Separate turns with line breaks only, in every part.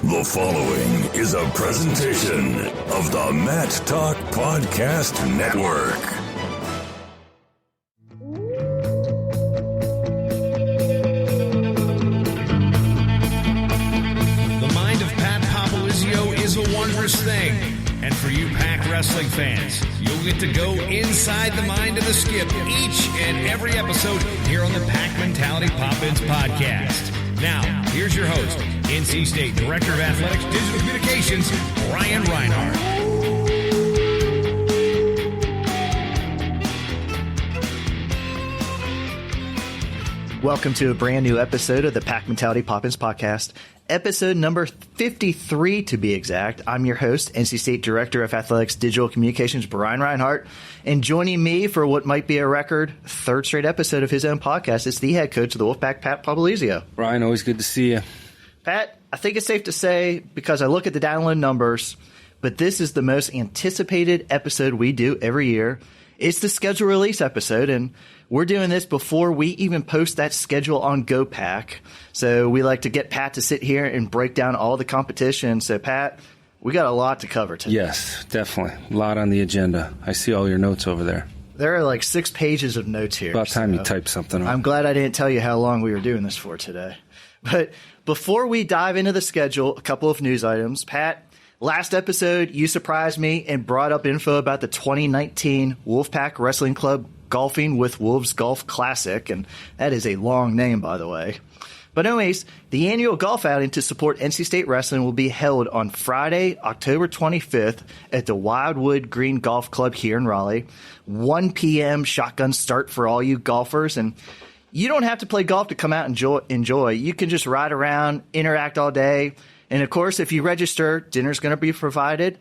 The following is a presentation of the Mat Talk Podcast Network.
The mind of Pat Popolizio is a wondrous thing. And for you Pack wrestling fans, you'll get to go inside the mind of the Skip each and every episode here on the Pack Mentality Pop-Ins podcast. Now, here's your host, NC State Director of Athletics Digital Communications, Ryan Reinhardt.
Welcome to a brand new episode of the Pack Mentality Pop-Ins podcast, episode number 53 to be exact. I'm your host, NC State Director of Athletics Digital Communications, Brian Reinhardt, and joining me for what might be a record third straight episode of his own podcast is the head coach of the Wolfpack, Pat Popolizio.
Brian, always good to see you.
Pat, I think it's safe to say, because I look at the download numbers, but this is the most anticipated episode we do every year. It's the schedule release episode, and we're doing this before we even post that schedule on GoPack. So we like to get Pat to sit here and break down all the competition. So, Pat, we got a lot to cover today.
Yes, definitely. A lot on the agenda. I see all your notes over there.
There are like 6 pages of notes here.
About time you typed something up.
I'm glad I didn't tell you how long we were doing this for today. But before we dive into the schedule, a couple of news items. Pat, last episode, you surprised me and brought up info about the 2019 Wolfpack Wrestling Club Golfing with Wolves Golf Classic, and that is a long name, by the way. But anyways, the annual golf outing to support NC State Wrestling will be held on Friday, October 25th at the Wildwood Green Golf Club here in Raleigh. 1 p.m. shotgun start for all you golfers, and you don't have to play golf to come out and enjoy. You can just ride around, interact all day, and of course, if you register, dinner's going to be provided.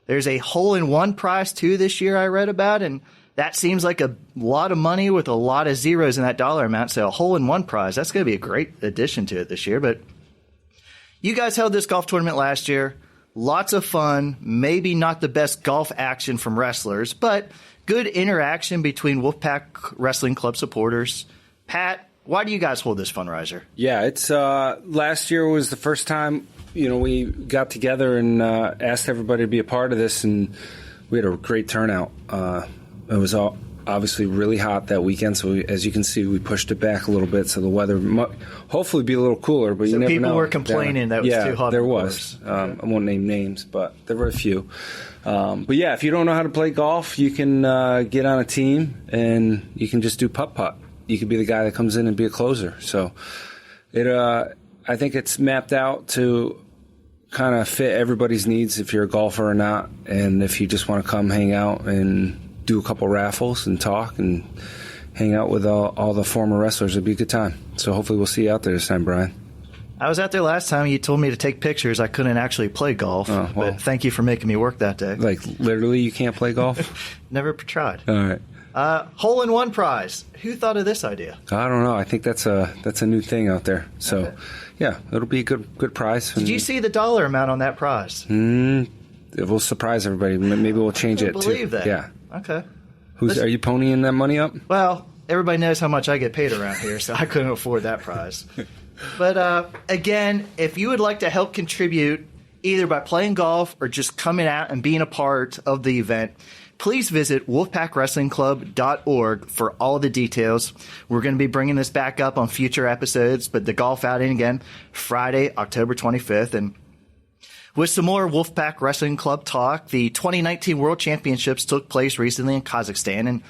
There's a hole-in-one prize, too, this year I read about, and that seems like a lot of money with a lot of zeros in that dollar amount. So a hole-in-one prize, that's going to be a great addition to it this year. But you guys held this golf tournament last year. Lots of fun. Maybe not the best golf action from wrestlers, but good interaction between Wolfpack Wrestling Club supporters. Pat, why do you guys hold this fundraiser?
Yeah, it's last year was the first time we got together and asked everybody to be a part of this, and we had a great turnout. It was obviously really hot that weekend, so as you can see, we pushed it back a little bit so the weather might hopefully be a little cooler, but you never know.
People were complaining that it was too hot.
There was. I won't name names, but there were a few. But yeah, if you don't know how to play golf, you can get on a team and you can just do putt-putt. You could be the guy that comes in and be a closer. So I think it's mapped out to kind of fit everybody's needs if you're a golfer or not, and if you just want to come hang out and do a couple raffles and talk and hang out with all the former wrestlers. It'd be a good time. So hopefully we'll see you out there this time, Brian.
I was out there last time. You told me to take pictures. I couldn't actually play golf, but thank you for making me work that day.
Like, literally you can't play golf?
Never tried.
All right.
Hole-in-one prize. Who thought of this idea?
I don't know. I think that's a new thing out there. So, okay. Yeah, it'll be a good prize.
Did you see the dollar amount on that prize?
It will surprise everybody. Maybe we'll change it, too.
I believe that.
Yeah.
Okay.
Are you ponying that money up?
Well, everybody knows how much I get paid around here, so I couldn't afford that prize. But again, if you would like to help contribute either by playing golf or just coming out and being a part of the event, please visit wolfpackwrestlingclub.org for all the details. We're going to be bringing this back up on future episodes, but the golf outing again, Friday, October 25th. And with some more Wolfpack Wrestling Club talk, the 2019 World Championships took place recently in Kazakhstan, and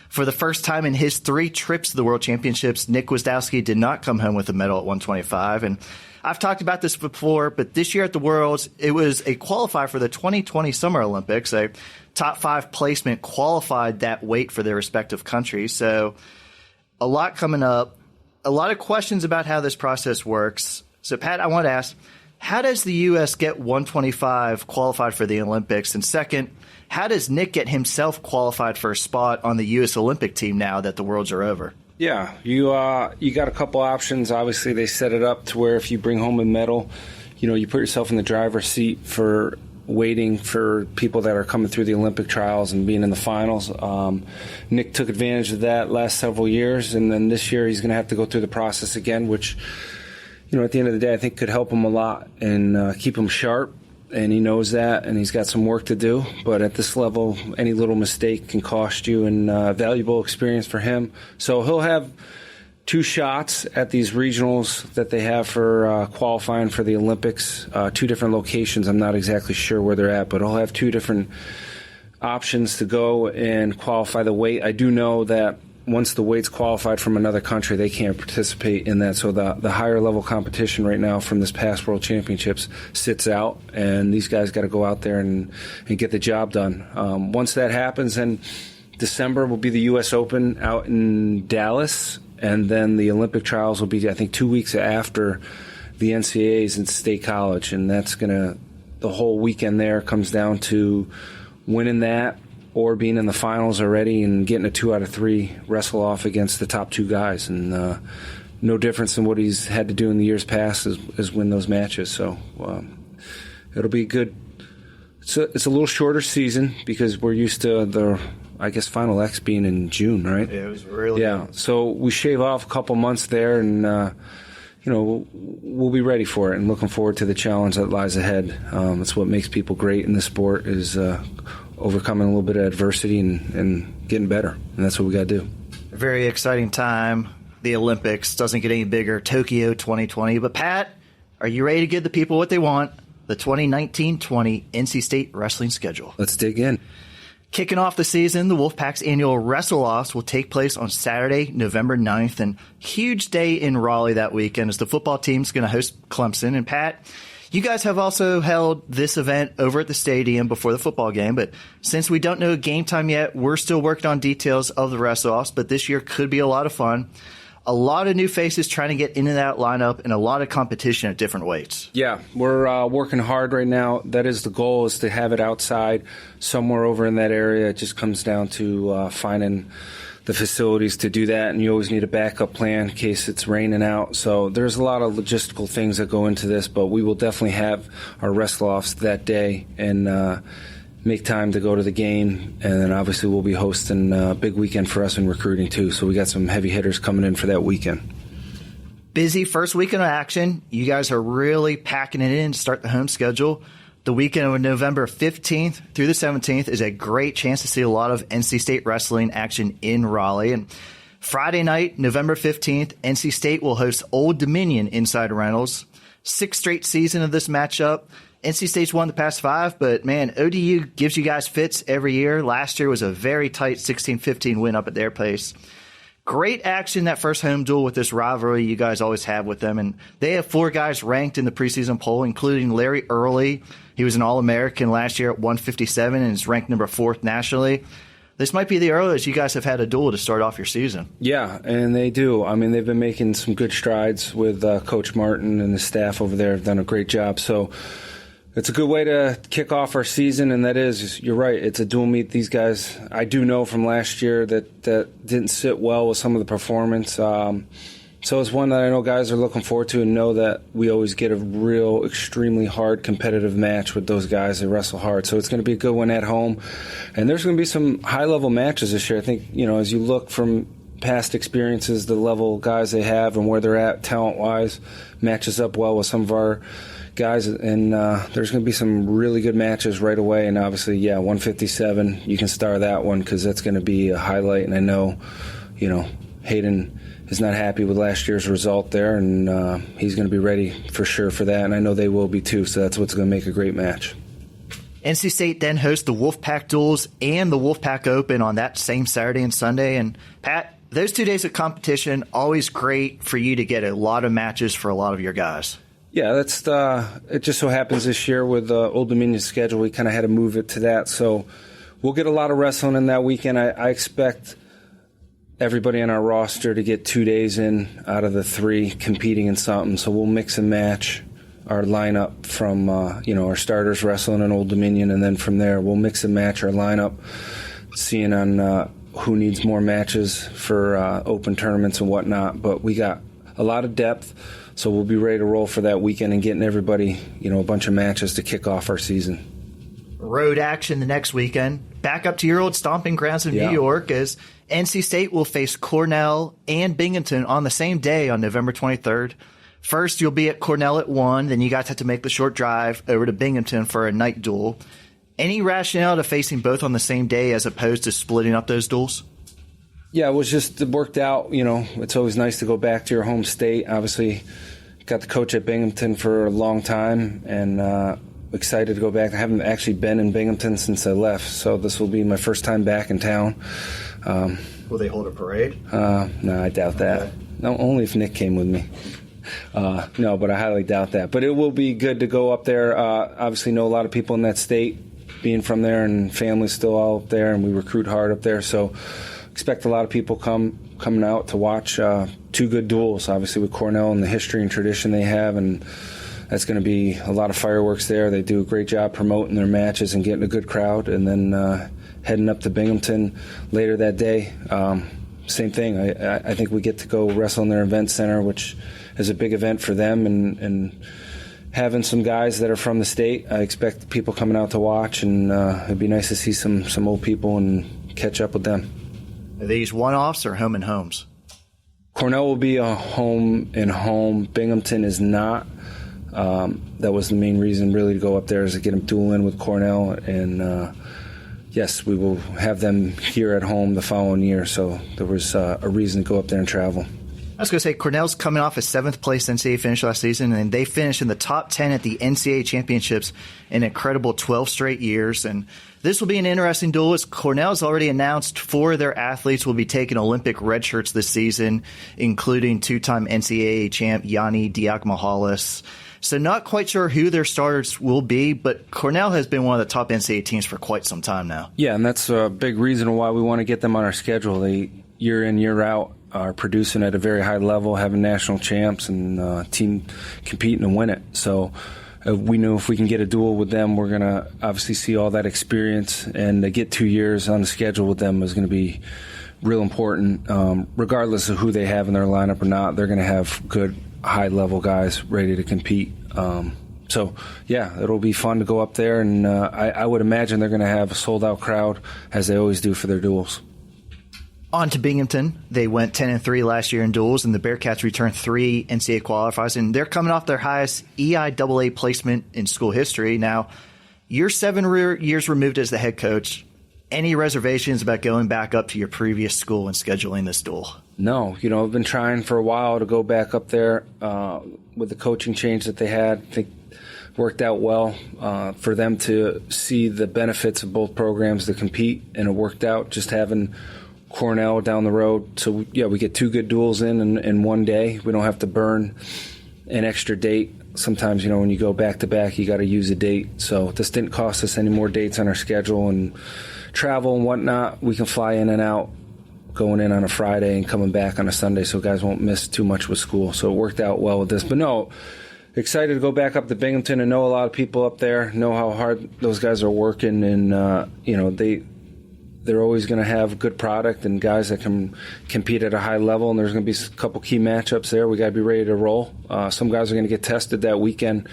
for the first time in his 3 trips to the World Championships, Nick Wisdowski did not come home with a medal at 125. And I've talked about this before, but this year at the Worlds, it was a qualifier for the 2020 Summer Olympics. A top 5 placement qualified that weight for their respective countries. So a lot coming up, a lot of questions about how this process works. So, Pat, I want to ask, how does the U.S. get 125 qualified for the Olympics? And second, how does Nick get himself qualified for a spot on the U.S. Olympic team now that the Worlds are over?
Yeah, you got a couple options. Obviously, they set it up to where if you bring home a medal, you put yourself in the driver's seat for waiting for people that are coming through the Olympic trials and being in the finals. Nick took advantage of that last several years, and then this year he's going to have to go through the process again, which at the end of the day, I think could help him a lot and keep him sharp. And he knows that, and he's got some work to do. But at this level, any little mistake can cost you, and valuable experience for him. So he'll have 2 shots at these regionals that they have for qualifying for the Olympics. 2 different locations. I'm not exactly sure where they're at, but he'll have 2 different options to go and qualify the weight. I do know that once the weight's qualified from another country, they can't participate in that. So the higher level competition right now from this past World Championships sits out, and these guys got to go out there and get the job done. Once that happens, then December will be the U.S. Open out in Dallas, and then the Olympic trials will be, I think, 2 weeks after the NCAAs in State College, and that's the whole weekend there comes down to winning that, or being in the finals already and getting a 2 out of 3 wrestle off against the top 2 guys. And no difference in what he's had to do in the years past is win those matches. So it'll be good. It's a little shorter season because we're used to the, I guess, Final X being in June, right?
Yeah, it was really
good. So we shave off a couple months there, and we'll be ready for it and looking forward to the challenge that lies ahead. It's what makes people great in this sport is overcoming a little bit of adversity and getting better, and that's what we got to do.
A very exciting time. The Olympics doesn't get any bigger. Tokyo 2020. But Pat, are you ready to give the people what they want? The 2019-20 NC State wrestling schedule.
Let's dig in.
Kicking off the season, the Wolfpack's annual Wrestle Loss will take place on Saturday, November 9th, and huge day in Raleigh that weekend as the football team's going to host Clemson. And Pat, you guys have also held this event over at the stadium before the football game, but since we don't know game time yet, we're still working on details of the Wrestle Loss, but this year could be a lot of fun. A lot of new faces trying to get into that lineup and a lot of competition at different weights.
Yeah, we're working hard right now. That is the goal, is to have it outside somewhere over in that area. It just comes down to finding the facilities to do that, and you always need a backup plan in case it's raining out. So there's a lot of logistical things that go into this, but we will definitely have our wrestle-offs that day and make time to go to the game. And then obviously we'll be hosting a big weekend for us in recruiting too. So we got some heavy hitters coming in for that weekend.
Busy first weekend of action. You guys are really packing it in to start the home schedule. The weekend of November 15th through the 17th is a great chance to see a lot of NC State wrestling action in Raleigh. And Friday night, November 15th, NC State will host Old Dominion inside Reynolds. 6th straight season of this matchup. NC State's won the past 5, but, man, ODU gives you guys fits every year. Last year was a very tight 16-15 win up at their place. Great action that first home duel with this rivalry you guys always have with them. And they have 4 guys ranked in the preseason poll, including Larry Early. He was an All-American last year at 157 and is ranked number 4th nationally. This might be the earliest you guys have had a duel to start off your season.
Yeah, and they do. I mean, they've been making some good strides with Coach Martin and the staff over there have done a great job. So it's a good way to kick off our season, and that is, you're right, it's a dual meet. These guys, I do know from last year that didn't sit well with some of the performance. So it's one that I know guys are looking forward to and know that we always get a real, extremely hard competitive match with those guys that wrestle hard. So it's going to be a good one at home. And there's going to be some high-level matches this year. I think, as you look from past experiences, the level guys they have and where they're at talent-wise matches up well with some of our guys. And there's going to be some really good matches right away. And obviously, 157, you can star that one because that's going to be a highlight. And I know, Hayden is not happy with last year's result there, and he's going to be ready for sure for that, and I know they will be too, so that's what's going to make a great match.
NC State then hosts the Wolfpack Duels and the Wolfpack Open on that same Saturday and Sunday, and Pat, those 2 days of competition, always great for you to get a lot of matches for a lot of your guys.
Yeah, that's it just so happens this year with Old Dominion's schedule, we kind of had to move it to that, so we'll get a lot of wrestling in that weekend. I expect everybody on our roster to get 2 days in out of the 3 competing in something. So we'll mix and match our lineup from, our starters wrestling in Old Dominion. And then from there, we'll mix and match our lineup, seeing on who needs more matches for open tournaments and whatnot. But we got a lot of depth, so we'll be ready to roll for that weekend and getting everybody, a bunch of matches to kick off our season.
Road action the next weekend. Back up to your old stomping grounds in New York as NC State will face Cornell and Binghamton on the same day on November 23rd. First, you'll be at Cornell at 1, then you guys have to make the short drive over to Binghamton for a night duel. Any rationale to facing both on the same day as opposed to splitting up those duels?
Yeah, it worked out. It's always nice to go back to your home state. Obviously, got to coach at Binghamton for a long time, and excited to go back. I haven't actually been in Binghamton since I left, so this will be my first time back in town.
Will they hold a parade?
No, I doubt that. No, only if Nick came with me. No, but I highly doubt that. But it will be good to go up there. Obviously know a lot of people in that state, being from there, and family's still all up there, and we recruit hard up there. So expect a lot of people coming out to watch two good duels, obviously with Cornell and the history and tradition they have, and that's going to be a lot of fireworks there. They do a great job promoting their matches and getting a good crowd, and then heading up to Binghamton later that day. Same thing. I think we get to go wrestle in their event center, which is a big event for them, and having some guys that are from the state. I expect people coming out to watch, and it'd be nice to see some old people and catch up with them.
Are these one-offs or home and homes?
Cornell will be a home and home. Binghamton is not. That was the main reason really to go up there, is to get them dueling with Cornell, and yes, we will have them here at home the following year, so there was a reason to go up there and travel.
I was going to say, Cornell's coming off a 7th place NCAA finish last season, and they finished in the top 10 at the NCAA Championships in an incredible 12 straight years. And this will be an interesting duel, as Cornell's already announced 4 of their athletes will be taking Olympic red shirts this season, including 2-time NCAA champ Yanni Diakmahalis. So not quite sure who their starters will be, but Cornell has been one of the top NCAA teams for quite some time now.
Yeah, and that's a big reason why we want to get them on our schedule. They, year in, year out, are producing at a very high level, having national champs, and team competing to win it. So we knew if we can get a duel with them, we're going to obviously see all that experience, and to get 2 years on the schedule with them is going to be real important. Regardless of who they have in their lineup or not, they're going to have good, high-level guys ready to compete. So, yeah, it'll be fun to go up there, and I would imagine they're going to have a sold-out crowd, as they always do for their duels.
On to Binghamton. They went 10-3 last year in duels, and the Bearcats returned 3 NCAA qualifiers, and they're coming off their highest EIAA placement in school history. Now, you're 7 years removed as the head coach. Any reservations about going back up to your previous school and scheduling this duel?
No. I've been trying for a while to go back up there with the coaching change that they had. I think it worked out well for them to see the benefits of both programs to compete, and it worked out just having Cornell down the road. So, yeah, we get 2 good duels in one day. We don't have to burn an extra date. Sometimes, when you go back-to-back, you got to use a date. So this didn't cost us any more dates on our schedule, and travel and whatnot. We can fly in and out, going in on a Friday and coming back on a Sunday, so guys won't miss too much with school. So it worked out well with this. But no, excited to go back up to Binghamton and know a lot of people up there, know how hard those guys are working, and they're always going to have good product and guys that can compete at a high level, and there's going to be a couple key matchups there. We got to be ready to roll. Some guys are going to get tested that weekend,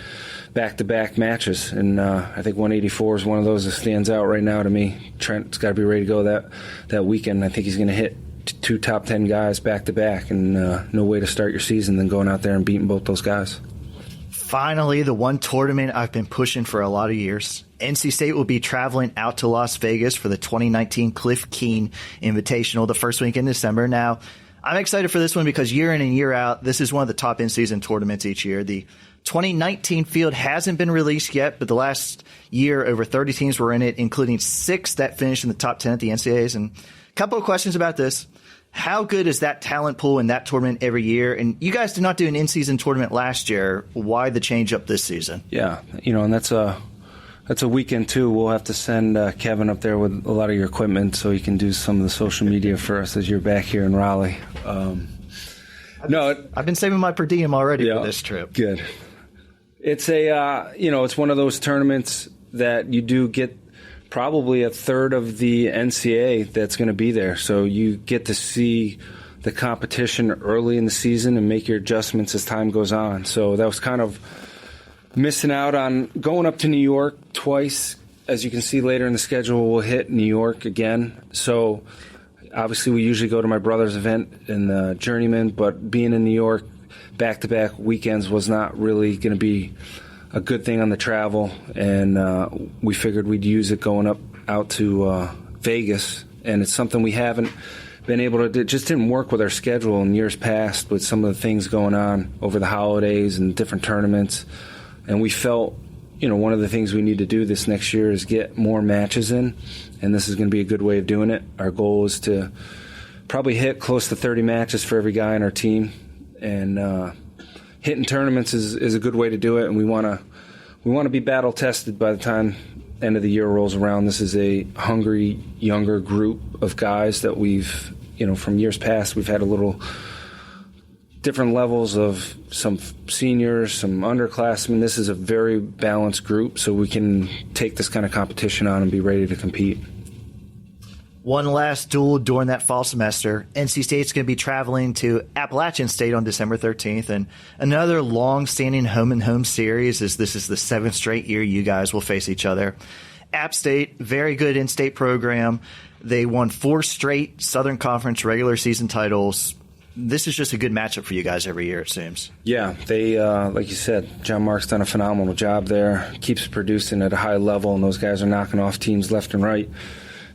back-to-back matches, and I think 184 is one of those that stands out right now to me. Trent's got to be ready to go that weekend. I think he's going to hit 2 top 10 guys back-to-back, and no way to start your season than going out there and beating both those guys.
Finally, the one tournament I've been pushing for a lot of years. NC State will be traveling out to Las Vegas for the 2019 Cliff Keen Invitational the first week in December. Now, I'm excited for this one because year in and year out, this is one of the top in-season tournaments each year. The 2019 field hasn't been released yet, but the last year, over 30 teams were in it, including 6 that finished in the top 10 at the NCAAs. And a couple of questions about this. How good is that talent pool in that tournament every year? And you guys did not do an in-season tournament last year. Why the change up this season?
Yeah, and that's a weekend too. We'll have to send Kevin up there with a lot of your equipment so he can do some of the social media for us as you're back here in Raleigh.
I've been saving my per diem already for this trip.
Good. It's it's one of those tournaments that you do get probably a third of the NCAA that's going to be there. So you get to see the competition early in the season and make your adjustments as time goes on. So that was kind of missing out on going up to New York twice. As you can see later in the schedule, we'll hit New York again. So obviously we usually go to my brother's event in the Journeyman, but being in New York, back-to-back weekends was not really going to be a good thing on the travel, and we figured we'd use it going out to Vegas, and it's something we haven't been able to do. It just didn't work with our schedule in years past with some of the things going on over the holidays and different tournaments, and we felt, one of the things we need to do this next year is get more matches in, and this is going to be a good way of doing it. Our goal is to probably hit close to 30 matches for every guy on our team, and hitting tournaments is a good way to do it, and we want to be battle tested by the time end of the year rolls around. This is a hungry younger group of guys that we've, from years past, we've had a little different levels of some seniors, some underclassmen. This is a very balanced group, so we can take this kind of competition on and be ready to compete.
One last duel during that fall semester. NC State's going to be traveling to Appalachian State on December 13th, and another long-standing home-and-home series, as this is the 7th straight year you guys will face each other. App State, very good in-state program. They won 4 straight Southern Conference regular season titles. This is just a good matchup for you guys every year, it seems. Yeah,
they, like you said, John Mark's done a phenomenal job there, keeps producing at a high level, and those guys are knocking off teams left and right.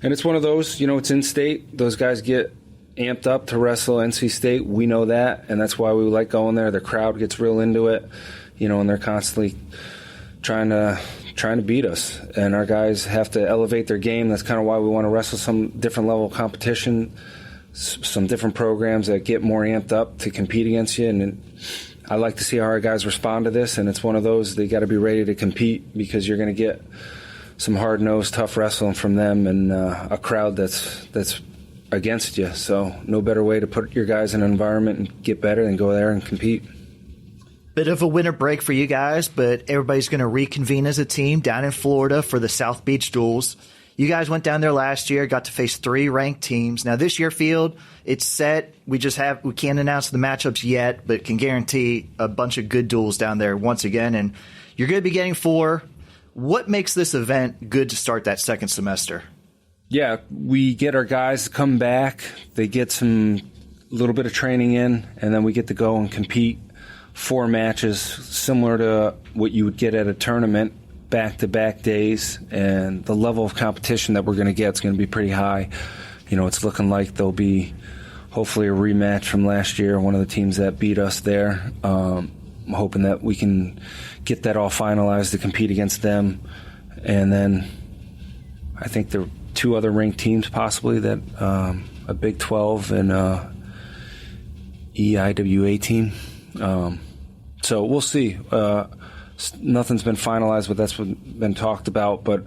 And it's one of those, it's in-state. Those guys get amped up to wrestle NC State. We know that, and that's why we like going there. The crowd gets real into it, and they're constantly trying to beat us. And our guys have to elevate their game. That's kind of why we want to wrestle some different level of competition, some different programs that get more amped up to compete against you. And I like to see how our guys respond to this, and it's one of those, they got to be ready to compete, because you're going to get some hard-nosed, tough wrestling from them, and a crowd that's against you. So no better way to put your guys in an environment and get better than go there and compete.
Bit of a winter break for you guys, but everybody's going to reconvene as a team down in Florida for the South Beach Duels. You guys went down there last year, got to face 3 ranked teams. Now this year, Field, it's set. We can't announce the matchups yet, but can guarantee a bunch of good duels down there once again. And you're going to be getting 4. What makes this event good to start that second semester?
Yeah, we get our guys to come back. They get a little bit of training in, and then we get to go and compete 4 matches, similar to what you would get at a tournament, back-to-back days. And the level of competition that we're going to get is going to be pretty high. It's looking like there'll be hopefully a rematch from last year, one of the teams that beat us there. I'm hoping that we can get that all finalized to compete against them. And then I think there are 2 other ranked teams possibly, that a Big 12 and EIWA team. So we'll see. Nothing's been finalized, but that's been talked about. But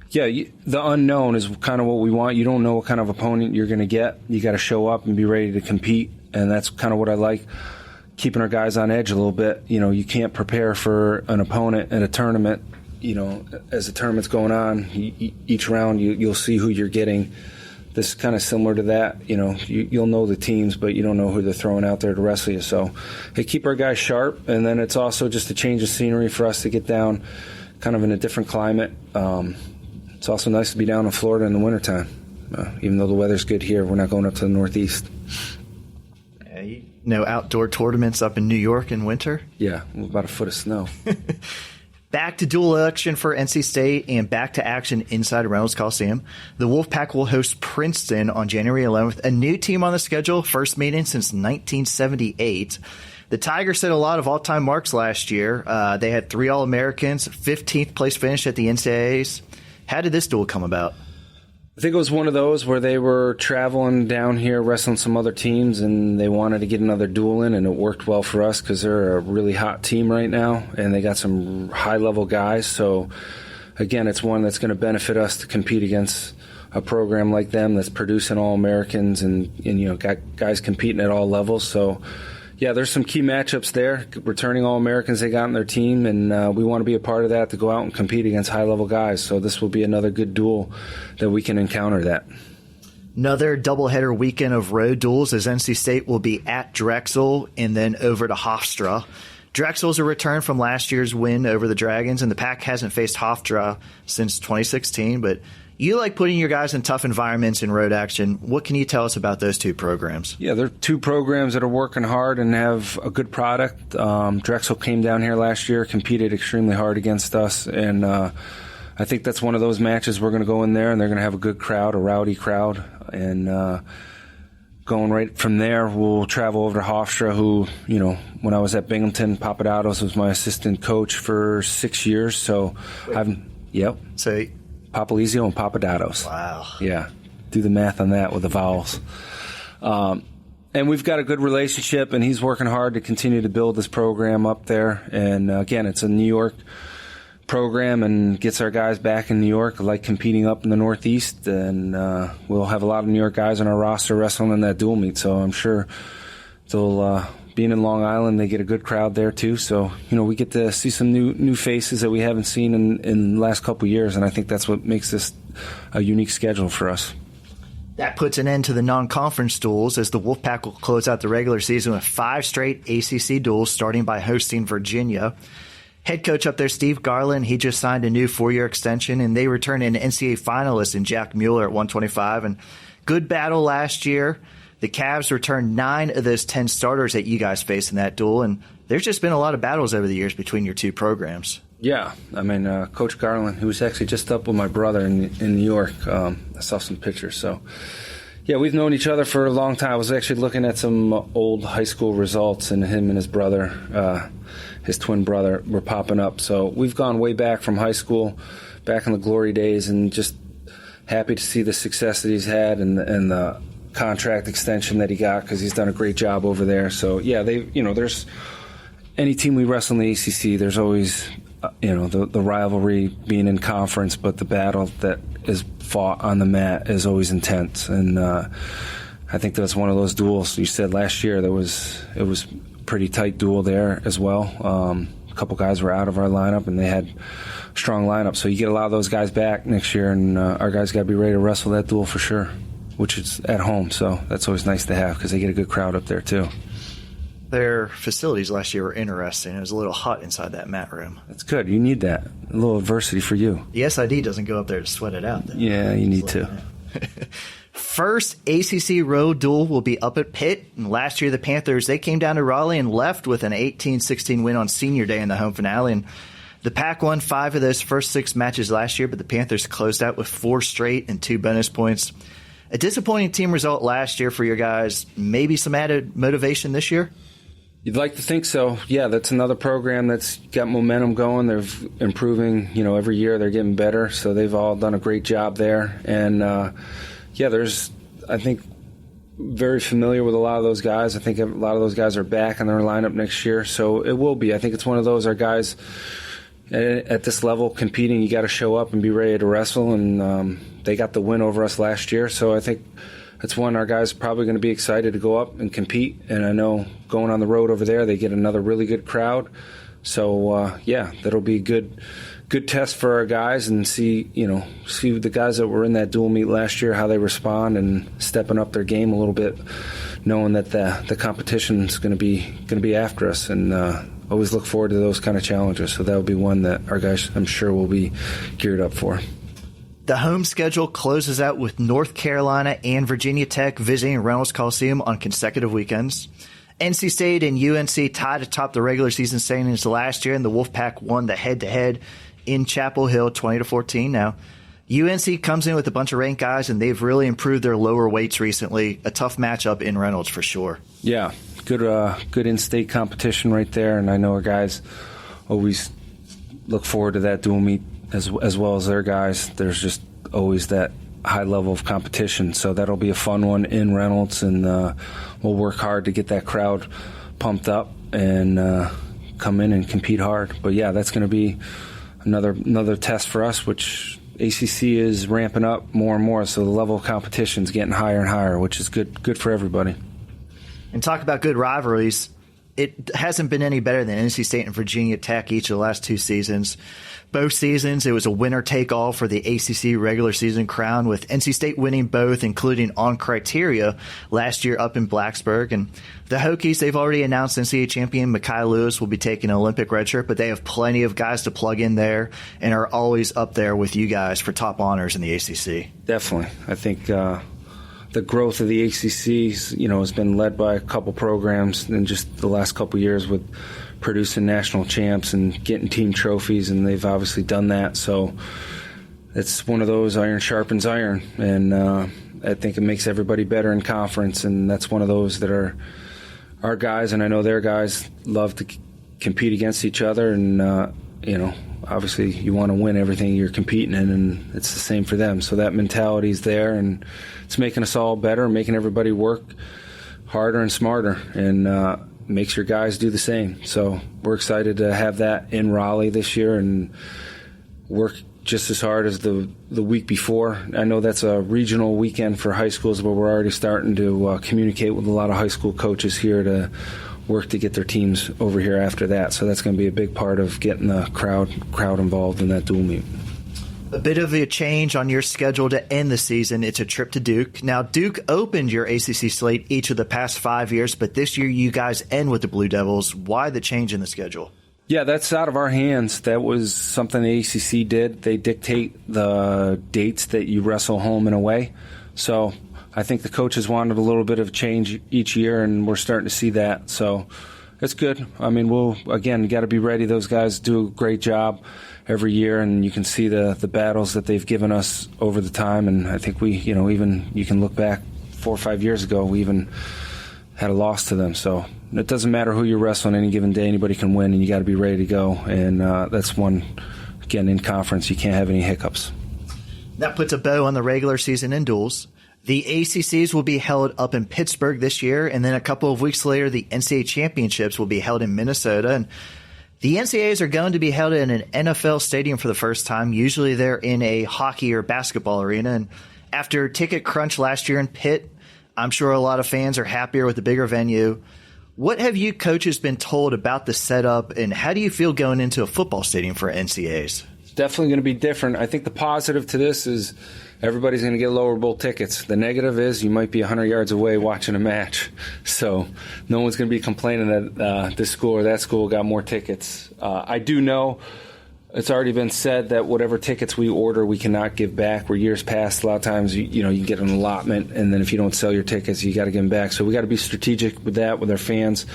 yeah, the unknown is kind of what we want. You don't know what kind of opponent you're going to get. You got to show up and be ready to compete, and that's kind of what I like, keeping our guys on edge a little bit. You can't prepare for an opponent in a tournament. As the tournament's going on, each round you'll see who you're getting. This is kind of similar to that. You'll know the teams, but you don't know who they're throwing out there to wrestle you. So hey, keep our guys sharp, and then it's also just a change of scenery for us to get down kind of in a different climate. It's also nice to be down in Florida in the wintertime. Even though the weather's good here, we're not going up to the Northeast.
No outdoor tournaments up in New York in winter?
Yeah, about a foot of snow.
Back to dual action for NC State and back to action inside Reynolds Coliseum. The Wolfpack will host Princeton on January 11th, a new team on the schedule, first meeting since 1978. The Tigers set a lot of all-time marks last year. They had 3 All-Americans, 15th place finish at the NCAAs. How did this duel come about?
I think it was one of those where they were traveling down here, wrestling some other teams, and they wanted to get another duel in, and it worked well for us because they're a really hot team right now, and they got some high-level guys. So, again, it's one that's going to benefit us to compete against a program like them that's producing All-Americans and got guys competing at all levels. So, yeah, there's some key matchups there, returning All-Americans they got in their team, and we want to be a part of that to go out and compete against high-level guys. So this will be another good duel that we can encounter that.
Another doubleheader weekend of road duels, as NC State will be at Drexel and then over to Hofstra. Drexel's a return from last year's win over the Dragons, and the Pack hasn't faced Hofstra since 2016, but You like putting your guys in tough environments in road action. What can you tell us about those two programs?
Yeah, they're two programs that are working hard and have a good product. Drexel came down here last year, competed extremely hard against us, and I think that's one of those matches we're going to go in there and they're going to have a good crowd, a rowdy crowd, and going right from there, we'll travel over to Hofstra, who, when I was at Binghamton, Popolizio was my assistant coach for 6 years. So Yep.
So
Popolizio and Popolizio.
Wow.
Yeah. Do the math on that with the vowels. And we've got a good relationship, and he's working hard to continue to build this program up there. And again, it's a New York program and gets our guys back in New York, like competing up in the Northeast. And we'll have a lot of New York guys on our roster wrestling in that dual meet. So I'm sure they'll, being in Long Island, they get a good crowd there too. So, we get to see some new faces that we haven't seen in the last couple of years. And I think that's what makes this a unique schedule for us.
That puts an end to the non-conference duels, as the Wolfpack will close out the regular season with 5 straight ACC duels, starting by hosting Virginia. Head coach up there, Steve Garland, he just signed a new 4-year extension, and they return an NCAA finalist in Jack Mueller at 125. And good battle last year. The Cavs returned 9 of those 10 starters that you guys faced in that duel, and there's just been a lot of battles over the years between your two programs.
Yeah, I mean, Coach Garland, who was actually just up with my brother in New York, I saw some pictures. So, yeah, we've known each other for a long time. I was actually looking at some old high school results, and him and his brother, his twin brother, were popping up. So we've gone way back from high school, back in the glory days, and just happy to see the success that he's had and the contract extension that he got, because he's done a great job over there. So, yeah, there's any team we wrestle in the ACC, there's always the rivalry being in conference, but the battle that is fought on the mat is always intense. And I think that's one of those duels. You said last year it was a pretty tight duel there as well. A couple guys were out of our lineup, and they had a strong lineup. So you get a lot of those guys back next year, and our guys got to be ready to wrestle that duel for sure, which is at home. So that's always nice to have, because they get a good crowd up there too.
Their facilities last year were interesting. It was a little hot inside that mat room.
That's good. You need that. A little adversity for you.
The SID doesn't go up there to sweat it out, though.
Yeah, you need to.
First ACC road duel will be up at Pitt. And last year, the Panthers, they came down to Raleigh and left with an 18-16 win on Senior Day in the home finale. And the Pack won 5 of those first 6 matches last year, but the Panthers closed out with 4 straight and 2 bonus points. A disappointing team result last year for your guys. Maybe some added motivation this year?
You'd like to think so. Yeah, that's another program that's got momentum going. They're improving, every year they're getting better. So they've all done a great job there. And, I think, very familiar with a lot of those guys. I think a lot of those guys are back in their lineup next year. So it will be. I think it's one of those, our guys at this level competing, you got to show up and be ready to wrestle. And they got the win over us last year. So I think that's one our guys are probably going to be excited to go up and compete. And I know going on the road over there, they get another really good crowd. So, that'll be a good test for our guys, and see the guys that were in that dual meet last year, how they respond and stepping up their game a little bit, knowing that the competition is going to be after us. And always look forward to those kind of challenges. So that'll be one that our guys, I'm sure, will be geared up for.
The home schedule closes out with North Carolina and Virginia Tech visiting Reynolds Coliseum on consecutive weekends. NC State and UNC tied atop the regular season standings last year, and the Wolfpack won the head-to-head in Chapel Hill 20-14. Now, UNC comes in with a bunch of ranked guys, and they've really improved their lower weights recently. A tough matchup in Reynolds for sure. Yeah,
good in-state competition right there, and I know our guys always look forward to that dual meet as well as their guys. There's just always that high level of competition, so that'll be a fun one in Reynolds, and we'll work hard to get that crowd pumped up and come in and compete hard. But yeah, that's going to be another test for us, which ACC is ramping up more and more, so the level of competition is getting higher and higher, which is good for everybody.
And talk about good rivalries. it hasn't been any better than NC State and Virginia Tech each of the last 2 seasons. Both seasons, it was a winner-take-all for the ACC regular season crown, with NC State winning both, including on criteria last year up in Blacksburg. And the Hokies, they've already announced NCAA champion Mekhi Lewis will be taking an Olympic redshirt, but they have plenty of guys to plug in there and are always up there with you guys for top honors in the ACC.
Definitely. I think the growth of the ACC, has been led by a couple programs in just the last couple years with producing national champs and getting team trophies, and they've obviously done that. So it's one of those iron sharpens iron, and I think it makes everybody better in conference, and that's one of those that are our guys, and I know their guys love to compete against each other, and obviously you want to win everything you're competing in, and it's the same for them. So that mentality is there, and it's making us all better, making everybody work harder and smarter, and makes your guys do the same. So we're excited to have that in Raleigh this year and work just as hard as the week before. I know that's a regional weekend for high schools, but we're already starting to communicate with a lot of high school coaches here to work to get their teams over here after that. So that's going to be a big part of getting the crowd involved in that dual meet.
A bit of a change on your schedule to end the season. It's a trip to Duke. Now, Duke opened your ACC slate each of the past 5 years, but this year you guys end with the Blue Devils. Why the change in the schedule?
Yeah, that's out of our hands. That was something the ACC did. They dictate the dates that you wrestle home and away. So I think the coaches wanted a little bit of change each year, and we're starting to see that. So it's good. I mean, we'll, again, got to be ready. Those guys do a great job every year, and you can see the battles that they've given us over the time. And I think we, even you can look back 4 or 5 years ago, we even had a loss to them. So it doesn't matter who you wrestle on any given day. Anybody can win, and you got to be ready to go. And that's one, again, in conference, you can't have any hiccups.
That puts a bow on the regular season in duels. The ACCs will be held up in Pittsburgh this year, and then a couple of weeks later, the NCAA Championships will be held in Minnesota. And the NCAAs are going to be held in an NFL stadium for the first time. Usually they're in a hockey or basketball arena. And after ticket crunch last year in Pitt, I'm sure a lot of fans are happier with the bigger venue. What have you coaches been told about the setup, and how do you feel going into a football stadium for NCAAs?
It's definitely going to be different. I think the positive to this is everybody's going to get lower bowl tickets. The negative is you might be 100 yards away watching a match. So no one's going to be complaining that this school or that school got more tickets. I do know it's already been said that whatever tickets we order, we cannot give back. Where years past, a lot of times you can get an allotment, and then if you don't sell your tickets, you got to give them back. So we got to be strategic with that, with our fans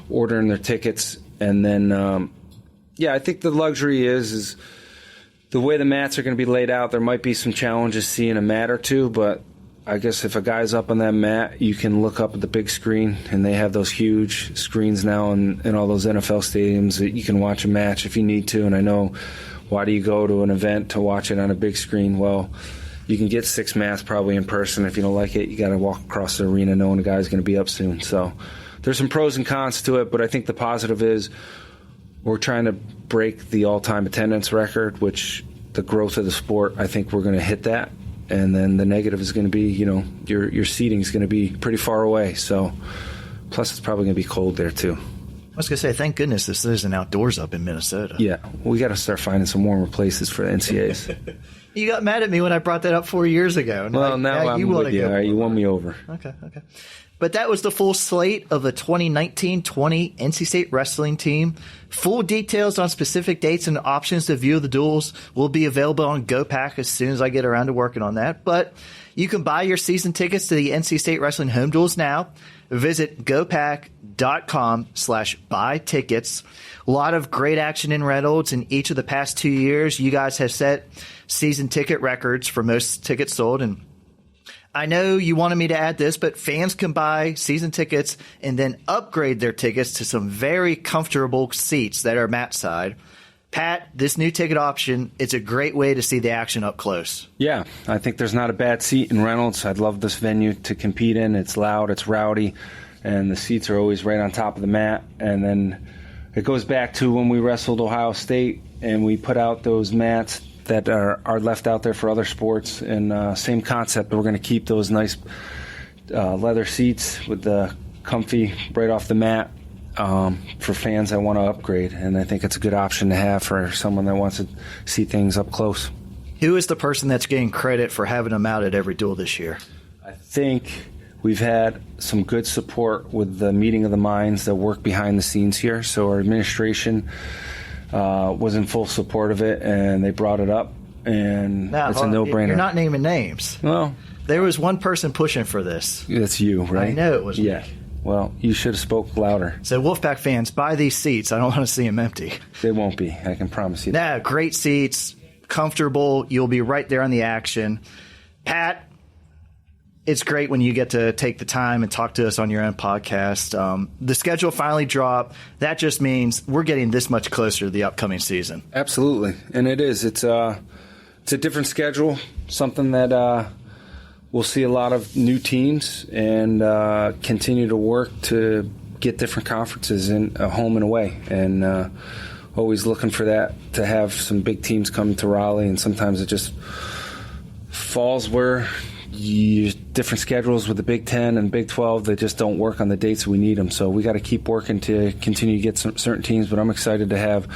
ordering their tickets. And then, I think the luxury is the way the mats are going to be laid out. There might be some challenges seeing a mat or two, but I guess if a guy's up on that mat, you can look up at the big screen, and they have those huge screens now in all those NFL stadiums that you can watch a match if you need to. And I know, why do you go to an event to watch it on a big screen? Well, you can get 6 mats probably in person. If you don't like it, you got to walk across the arena knowing the guy's going to be up soon. So there's some pros and cons to it, but I think the positive is we're trying to break the all-time attendance record, which the growth of the sport, I think we're going to hit that. And then the negative is going to be, your seating is going to be pretty far away. So, plus it's probably going to be cold there too.
I was going to say, thank goodness this isn't outdoors up in Minnesota.
Yeah, we got to start finding some warmer places for the NCAAs.
You got mad at me when I brought that up 4 years ago.
Well, now I'm with you. All right, you won me over.
Okay. But that was the full slate of the 2019-20 NC State wrestling team. Full details on specific dates and options to view the duels will be available on GoPack as soon as I get around to working on that. But you can buy your season tickets to the NC State Wrestling Home Duels now. Visit gopack.com/buy tickets. A lot of great action in Reynolds in each of the past 2 years. You guys have set season ticket records for most tickets sold, and I know you wanted me to add this, but fans can buy season tickets and then upgrade their tickets to some very comfortable seats that are mat side. Pat, this new ticket option, it's a great way to see the action up close. Yeah,
I think there's not a bad seat in Reynolds. I'd love this venue to compete in. It's loud, it's rowdy, and the seats are always right on top of the mat. And then it goes back to when we wrestled Ohio State and we put out those mats that are left out there for other sports, and same concept. We're going to keep those nice leather seats with the comfy right off the mat, for fans that want to upgrade, and I think it's a good option to have for someone that wants to see things up close.
Who is the person that's getting credit for having them out at every duel this year?
I think we've had some good support with the meeting of the minds that work behind the scenes here. So our administration was in full support of it, and they brought it up, and it's a no-brainer.
You're not naming names.
Well,
there was one person pushing for this.
That's you, right?
I know it was
me. Well, you should have spoke louder.
So Wolfpack fans, buy these seats. I don't want to see them empty.
They won't be. I can promise you that.
Great seats, comfortable. You'll be right there on the action. Pat, it's great when you get to take the time and talk to us on your own podcast. The schedule finally dropped. That just means we're getting this much closer to the upcoming season.
Absolutely, and it is. It's a different schedule, something that we'll see a lot of new teams and continue to work to get different conferences in home and away, and always looking for that, to have some big teams come to Raleigh, and sometimes it just falls where different schedules with the Big Ten and Big 12 that just don't work on the dates we need them. So we got to keep working to continue to get some certain teams, but I'm excited to have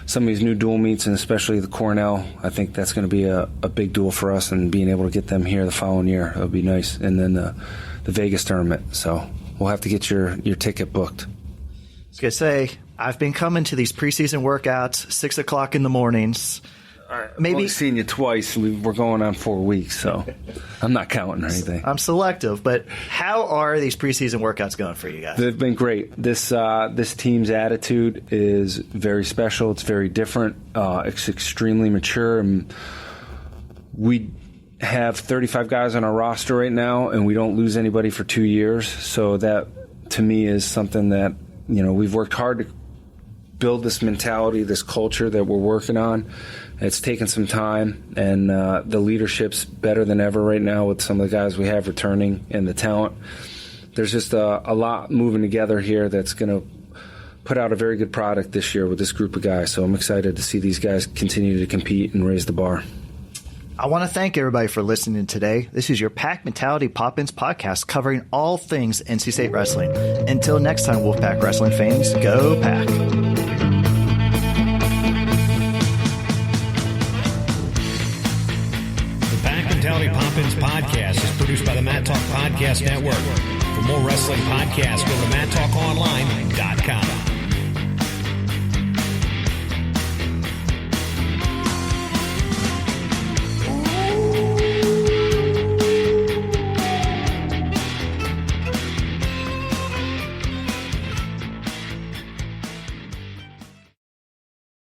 some of these new dual meets, and especially the Cornell. I think that's going to be a big duel for us, and being able to get them here the following year, it'll be nice. And then the Vegas tournament. So we'll have to get your ticket booked.
I was going to say, I've been coming to these preseason workouts 6 o'clock in the mornings.
Maybe I've only seen you twice. We're going on 4 weeks, so I'm not counting or anything.
I'm selective, but how are these preseason workouts going for you guys?
They've been great. This team's attitude is very special. It's very different. It's extremely mature. And we have 35 guys on our roster right now, and we don't lose anybody for 2 years. So that, to me, is something that, we've worked hard to build this mentality, this culture that we're working on. It's taken some time, and the leadership's better than ever right now with some of the guys we have returning and the talent. There's just a lot moving together here that's going to put out a very good product this year with this group of guys. So I'm excited to see these guys continue to compete and raise the bar.
I want to thank everybody for listening today. This is your Pack Mentality Pop-Ins podcast covering all things NC State wrestling. Until next time, Wolfpack wrestling fans, go Pack.
Mentality Pop-Ins podcast is produced by the Mat Talk Podcast Network. For more wrestling podcasts, go to MatTalkOnline.com.